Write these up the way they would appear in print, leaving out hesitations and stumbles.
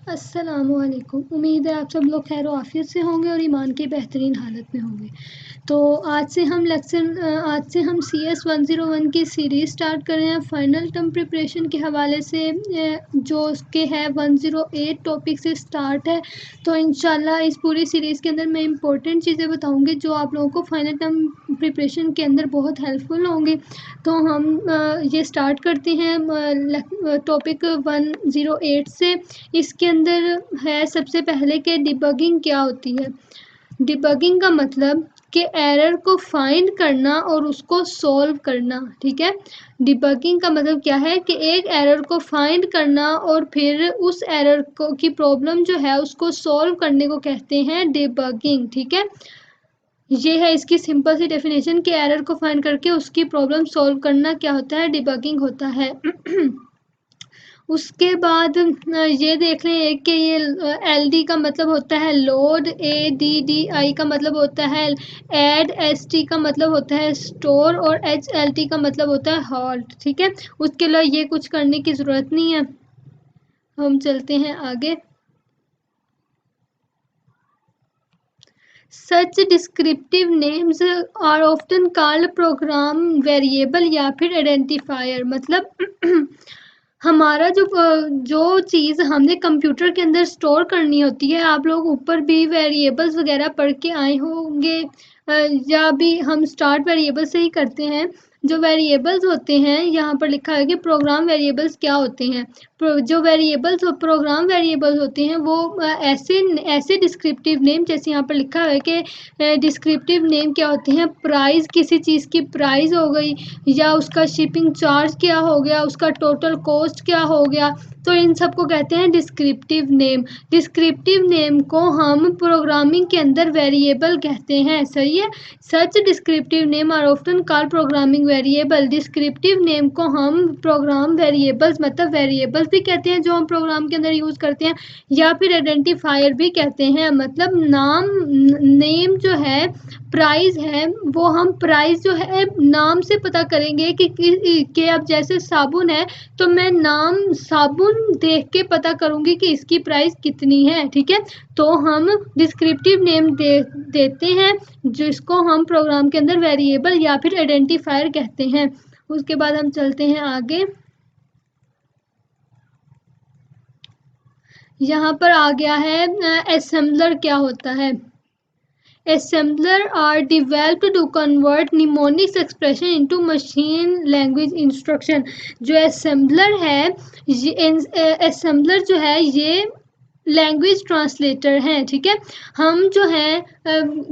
अस्सलामुअलैकुम। उम्मीद है आप सब लोग खैर आफियत से होंगे और ईमान की बेहतरीन हालत में होंगे। तो आज से हम CS 101 की सीरीज़ स्टार्ट कर रहे हैं फाइनल टर्म प्रिपरेशन के हवाले से, जो उसके है 108 टॉपिक से स्टार्ट है। तो इंशाल्लाह इस पूरी सीरीज़ के अंदर मैं इंपॉर्टेंट चीज़ें बताऊंगी जो आप लोगों को फाइनल टर्म प्रिपरेशन के अंदर बहुत हेल्पफुल होंगे। तो हम ये स्टार्ट करते हैं टॉपिक 108 से। इसके अंदर है सबसे पहले कि डिबगिंग क्या होती है। डिबगिंग का मतलब कि एरर को फाइंड करना और उसको सॉल्व करना। ठीक है, डिबगिंग का मतलब क्या है कि एक एरर को फाइंड करना और फिर उस एरर को की प्रॉब्लम जो है उसको सॉल्व करने को कहते हैं डिबगिंग। ठीक है, ये है इसकी सिंपल सी डेफिनेशन कि एरर को फाइंड करके उसकी प्रॉब्लम सॉल्व करना क्या होता है, डिबगिंग होता है। उसके बाद ये देख रहे हैं कि ये LD का मतलब होता है लोड, ADDI का मतलब होता है ऐड, ST का मतलब होता है स्टोर और HLT का मतलब होता है हॉल्ट। ठीक है, उसके लिए ये कुछ करने की ज़रूरत नहीं है। हम चलते हैं आगे। Such descriptive names are often called program variable या फिर आइडेंटिफायर। मतलब हमारा जो चीज़ हमने कंप्यूटर के अंदर स्टोर करनी होती है, आप लोग ऊपर भी वेरिएबल्स वगैरह पढ़ के आए होंगे, या भी हम स्टार्ट वेरिएबल से ही करते हैं। जो वेरिएबल्स होते हैं यहाँ पर लिखा है कि प्रोग्राम वेरिएबल्स क्या होते हैं। जो वेरिएबल्स प्रोग्राम वेरिएबल्स होते हैं वो ऐसे डिस्क्रिप्टिव नेम, जैसे यहाँ पर लिखा है कि डिस्क्रिप्टिव नेम क्या होते हैं। प्राइस, किसी चीज़ की प्राइस हो गई, या उसका शिपिंग चार्ज क्या हो गया, उसका टोटल कॉस्ट क्या हो गया, तो इन सब को कहते हैं डिस्क्रिप्टिव नेम। डिस्क्रिप्टिव नेम को हम प्रोग्रामिंग के अंदर वेरिएबल कहते हैं। सही है, such descriptive name are often called programming variable. Descriptive name को हम प्रोग्राम वेरिएबल्स मतलब वेरिएबल्स भी कहते हैं जो हम प्रोग्राम के अंदर यूज़ करते हैं, या फिर आइडेंटिफायर भी कहते हैं। मतलब नाम, नेम जो है, प्राइस है, वो हम प्राइस जो है नाम से पता करेंगे कि अब जैसे साबुन है तो मैं नाम साबुन देख के पता करूंगी कि इसकी प्राइस कितनी है। ठीक है, तो हम डिस्क्रिप्टिव नेम देते हैं जिसको हम प्रोग्राम के अंदर वेरिएबल या फिर आइडेंटिफायर कहते हैं। उसके बाद हम चलते हैं आगे। यहाँ पर आ गया है असेंबलर क्या होता है। Assembler are developed to convert mnemonics expression into machine language instruction। जो assembler है, assembler जो है ये लैंग्वेज ट्रांसलेटर हैं। ठीक है, हम जो हैं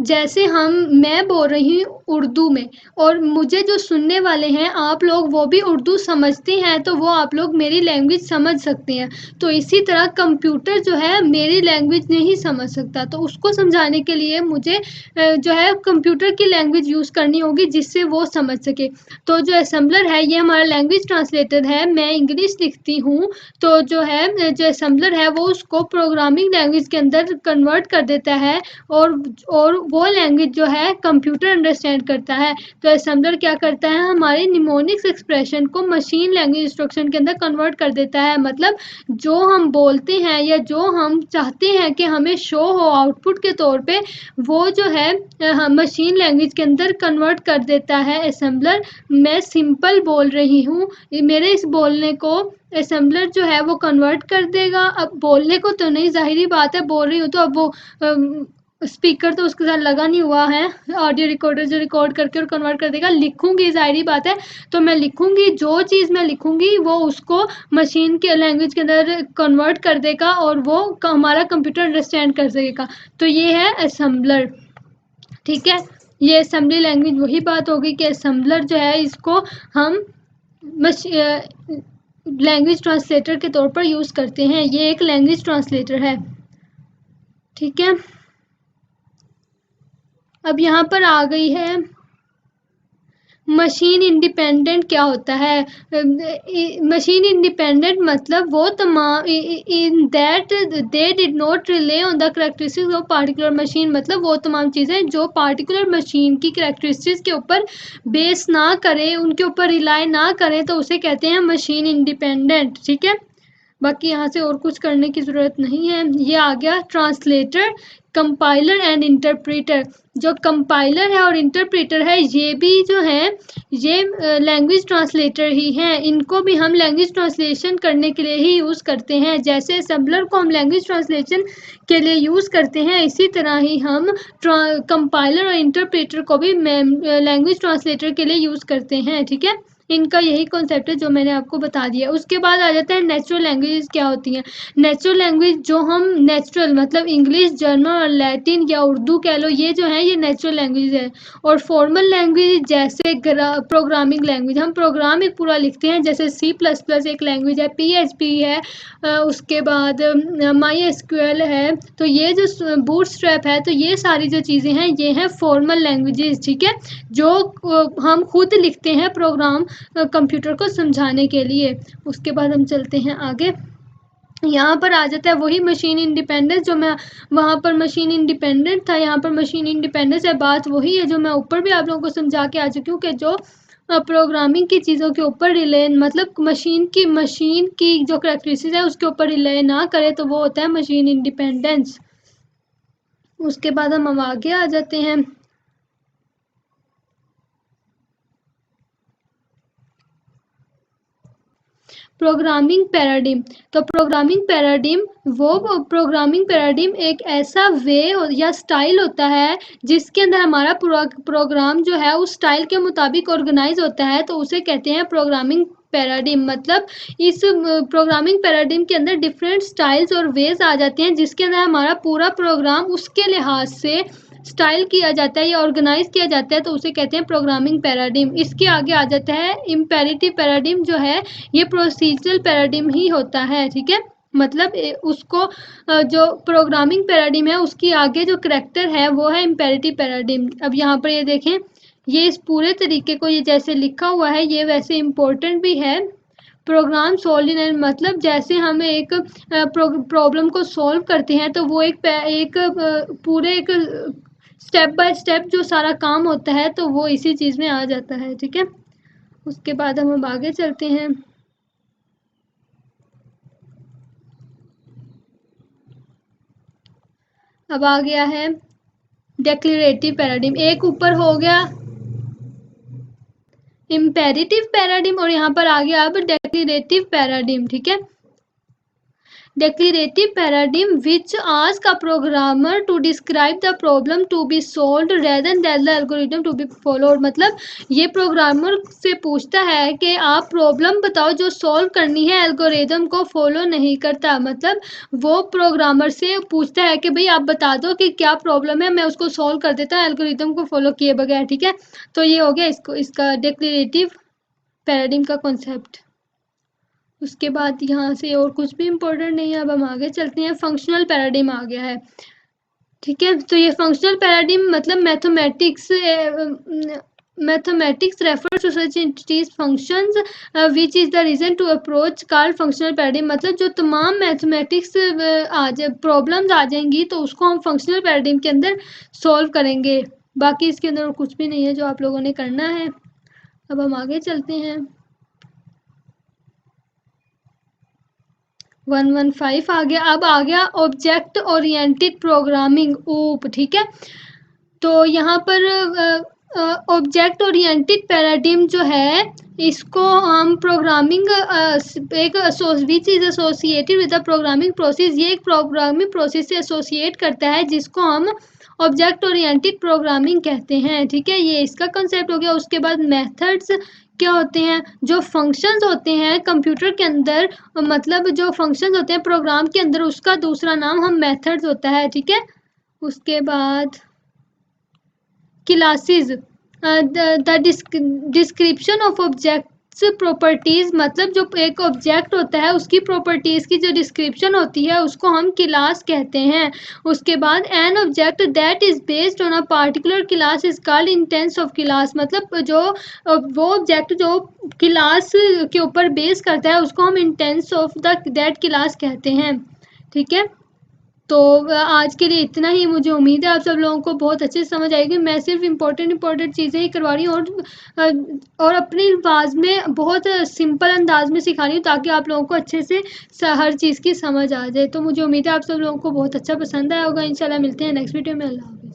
जैसे मैं बोल रही हूँ उर्दू में और मुझे जो सुनने वाले हैं आप लोग वो भी उर्दू समझते हैं, तो वो आप लोग मेरी लैंग्वेज समझ सकते हैं। तो इसी तरह कंप्यूटर जो है मेरी लैंग्वेज नहीं समझ सकता, तो उसको समझाने के लिए मुझे जो है कंप्यूटर की लैंग्वेज यूज़ करनी होगी जिससे वो समझ सके। तो जो असेंबलर है ये हमारा लैंग्वेज ट्रांसलेटर है। मैं इंग्लिश लिखती हूँ तो जो असेंबलर है वो उसको प्रोग्रामिंग लैंग्वेज के अंदर कन्वर्ट कर देता है, और वो लैंग्वेज जो है कंप्यूटर अंडरस्टैंड करता है। तो असेंबलर क्या करता है, हमारे निमोनिक्स एक्सप्रेशन को मशीन लैंग्वेज इंस्ट्रक्शन के अंदर कन्वर्ट कर देता है। मतलब जो हम बोलते हैं या जो हम चाहते हैं कि हमें शो हो आउटपुट के तौर पे, वो जो है मशीन लैंग्वेज के अंदर कन्वर्ट कर देता है असेंबलर। मैं सिंपल बोल रही हूँ, मेरे इस बोलने को असेंबलर जो है वो कन्वर्ट कर देगा। अब बोलने को तो नहीं, जाहिर बात है बोल रही हूँ तो अब वो स्पीकर तो उसके साथ लगा नहीं हुआ है, ऑडियो रिकॉर्डर जो रिकॉर्ड करके और कन्वर्ट कर देगा। लिखूंगी जाहिर बात है, तो मैं लिखूंगी, जो चीज़ मैं लिखूंगी वो उसको मशीन के लैंग्वेज के अंदर कन्वर्ट कर देगा और वो हमारा कंप्यूटर अंडरस्टैंड कर सकेगा। तो ये है असेंबलर। ठीक है, ये असेंबली लैंग्वेज वही बात होगी कि असेंबलर जो है इसको हम लैंग्वेज ट्रांसलेटर के तौर पर यूज़ करते हैं। ये एक लैंग्वेज ट्रांसलेटर है। ठीक है, अब यहाँ पर आ गई है मशीन इंडिपेंडेंट क्या होता है। मशीन इंडिपेंडेंट मतलब वो तमाम in that they did not relay on the characteristics of particular machine. मतलब वो तमाम चीज़ें जो पार्टिकुलर मशीन की करेक्टरिस्टिक्स के ऊपर बेस ना करें, उनके ऊपर रिलाई ना करें, तो उसे कहते हैं मशीन इंडिपेंडेंट। ठीक है, बाकी यहाँ से और कुछ करने की ज़रूरत नहीं है। ये आ गया ट्रांसलेटर, कंपाइलर एंड इंटरप्रेटर। जो कंपाइलर है और इंटरप्रेटर है ये भी जो है ये लैंग्वेज ट्रांसलेटर ही हैं। इनको भी हम लैंग्वेज ट्रांसलेशन करने के लिए ही यूज़ करते हैं। जैसे असेंबलर को हम लैंग्वेज ट्रांसलेशन के लिए यूज़ करते हैं, इसी तरह ही हम कंपाइलर और इंटरप्रेटर को भी लैंग्वेज ट्रांसलेटर के लिए यूज़ करते हैं। ठीक है, इनका यही कॉन्सेप्ट है जो मैंने आपको बता दिया। उसके बाद आ जाता है नेचुरल लैंग्वेजेस क्या होती हैं। नेचुरल लैंग्वेज जो हम नेचुरल मतलब इंग्लिश, जर्मन और लैटिन या उर्दू कह लो, ये जो है ये नेचुरल लैंग्वेज है। और फॉर्मल लैंग्वेज जैसे प्रोग्रामिंग लैंग्वेज, हम प्रोग्राम एक पूरा लिखते हैं, जैसे C++ एक लैंग्वेज है, PHP है, उसके बाद MySQL है। तो ये जो बूटस्ट्रैप है, तो ये सारी जो चीज़ें हैं ये हैं फॉर्मल लैंग्वेजेस। ठीक है, जो हम खुद लिखते हैं प्रोग्राम कंप्यूटर को समझाने के लिए। उसके बाद हम चलते हैं आगे। यहाँ पर आ जाता है वही मशीन इंडिपेंडेंस, जो मैं वहाँ पर मशीन इंडिपेंडेंट था, यहाँ पर मशीन इंडिपेंडेंस है। बात वही है जो मैं ऊपर भी आप लोगों को समझा के आ चुकी हूँ कि जो प्रोग्रामिंग की चीज़ों के ऊपर रिले मतलब मशीन की जो करेक्टरिस्टिक्स है उसके ऊपर रिले ना करे, तो वो होता है मशीन इंडिपेंडेंस। उसके बाद हम आगे आ जाते हैं। Programming paradigm. तो प्रोग्रामिंग पैराडिम एक ऐसा वे या स्टाइल होता है जिसके अंदर हमारा प्रोग्राम जो है उस स्टाइल के मुताबिक ऑर्गेनाइज होता है, तो उसे कहते हैं प्रोग्रामिंग पैराडिम। मतलब इस प्रोग्रामिंग पैराडिम के अंदर डिफरेंट स्टाइल्स और वेज आ जाते हैं, जिसके अंदर हमारा पूरा प्रोग्राम उसके लिहाज से स्टाइल किया जाता है या ऑर्गेनाइज किया जाता है, तो उसे कहते हैं प्रोग्रामिंग पैराडिम। इसके आगे आ जाता है इम्पेरेटिव पैराडिम, जो है ये प्रोसीजरल पैराडिम ही होता है। ठीक है, मतलब उसको जो प्रोग्रामिंग पैराडिम है उसकी आगे जो करैक्टर है वो है इम्पेरेटिव पैराडिम। अब यहाँ पर ये देखें, ये इस पूरे तरीके को ये जैसे लिखा हुआ है ये वैसे इम्पोर्टेंट भी है। प्रोग्राम सॉल्व इन, मतलब जैसे हम एक प्रॉब्लम को सॉल्व करते हैं तो वो एक पूरे एक स्टेप बाय स्टेप जो सारा काम होता है तो वो इसी चीज़ में आ जाता है। ठीक है, उसके बाद हम आगे चलते हैं। अब आ गया है डेक्लेरेटिव पैराडिम। एक ऊपर हो गया इम्पेरेटिव पैराडिम और यहाँ पर आ गया अब डेक्लेरेटिव पैराडिम। ठीक है, declarative paradigm which ask a programmer to describe the problem to be solved rather than the algorithm to be followed। मतलब ये प्रोग्रामर से पूछता है कि आप प्रॉब्लम बताओ जो सॉल्व करनी है, एल्गोरिदम को फॉलो नहीं करता। मतलब वो प्रोग्रामर से पूछता है कि भाई आप बता दो कि क्या प्रॉब्लम है, मैं उसको सॉल्व कर देता हूँ एल्गोरिदम को फॉलो किए बगैर। ठीक है, तो ये हो गया इसका डेक्लेरेटिव पैराडिम का कॉन्सेप्ट। उसके बाद यहाँ से और कुछ भी इम्पोर्टेंट नहीं है। अब हम आगे चलते हैं, फंक्शनल पैराडिम आ गया है। ठीक है, तो ये फंक्शनल पैराडिम मतलब mathematics refers to such entities functions which is the reason to approach called functional paradigm। मतलब जो तमाम मैथमेटिक्स प्रॉब्लम्स आ जाएंगी तो उसको हम फंक्शनल पैराडिम के अंदर सॉल्व करेंगे। बाकी इसके अंदर कुछ भी नहीं है जो आप लोगों ने करना है। अब हम आगे चलते हैं। 115 आ गया। अब आ गया ऑब्जेक्ट ओरिएंटेड प्रोग्रामिंग, OOP। ठीक है, तो यहाँ पर ऑब्जेक्ट ओरिएंटेड पैराडिम जो है इसको हम प्रोग्रामिंग एक which is associated with the programming process, ये एक प्रोग्रामिंग प्रोसेस से एसोसिएट करता है जिसको हम ऑब्जेक्ट ओरिएंटेड प्रोग्रामिंग कहते हैं। ठीक है, ये इसका कंसेप्ट हो गया। उसके बाद मेथड्स क्या होते हैं, जो फंक्शंस होते हैं कंप्यूटर के अंदर, मतलब जो फंक्शंस होते हैं प्रोग्राम के अंदर उसका दूसरा नाम हम मेथड्स होता है। ठीक है, उसके बाद classes, the description of objects properties, मतलब जो एक ऑब्जेक्ट होता है उसकी प्रॉपर्टीज की जो डिस्क्रिप्शन होती है उसको हम क्लास कहते हैं। उसके बाद an object that is based on a particular class is called instance of class. मतलब जो वो ऑब्जेक्ट जो क्लास के ऊपर बेस करता है उसको हम इंस्टेंस ऑफ दैट क्लास कहते हैं। ठीक है, तो आज के लिए इतना ही। मुझे उम्मीद है आप सब लोगों को बहुत अच्छे से समझ आएगी। मैं सिर्फ इम्पोर्टेंट चीज़ें ही करवा रही हूँ और अपनी आवाज़ में बहुत सिंपल अंदाज में सिखा रही हूँ ताकि आप लोगों को अच्छे से हर चीज़ की समझ आ जाए। तो मुझे उम्मीद है आप सब लोगों को बहुत अच्छा पसंद आया होगा। इंशाल्लाह मिलते हैं नेक्स्ट वीडियो में। अल्लाह।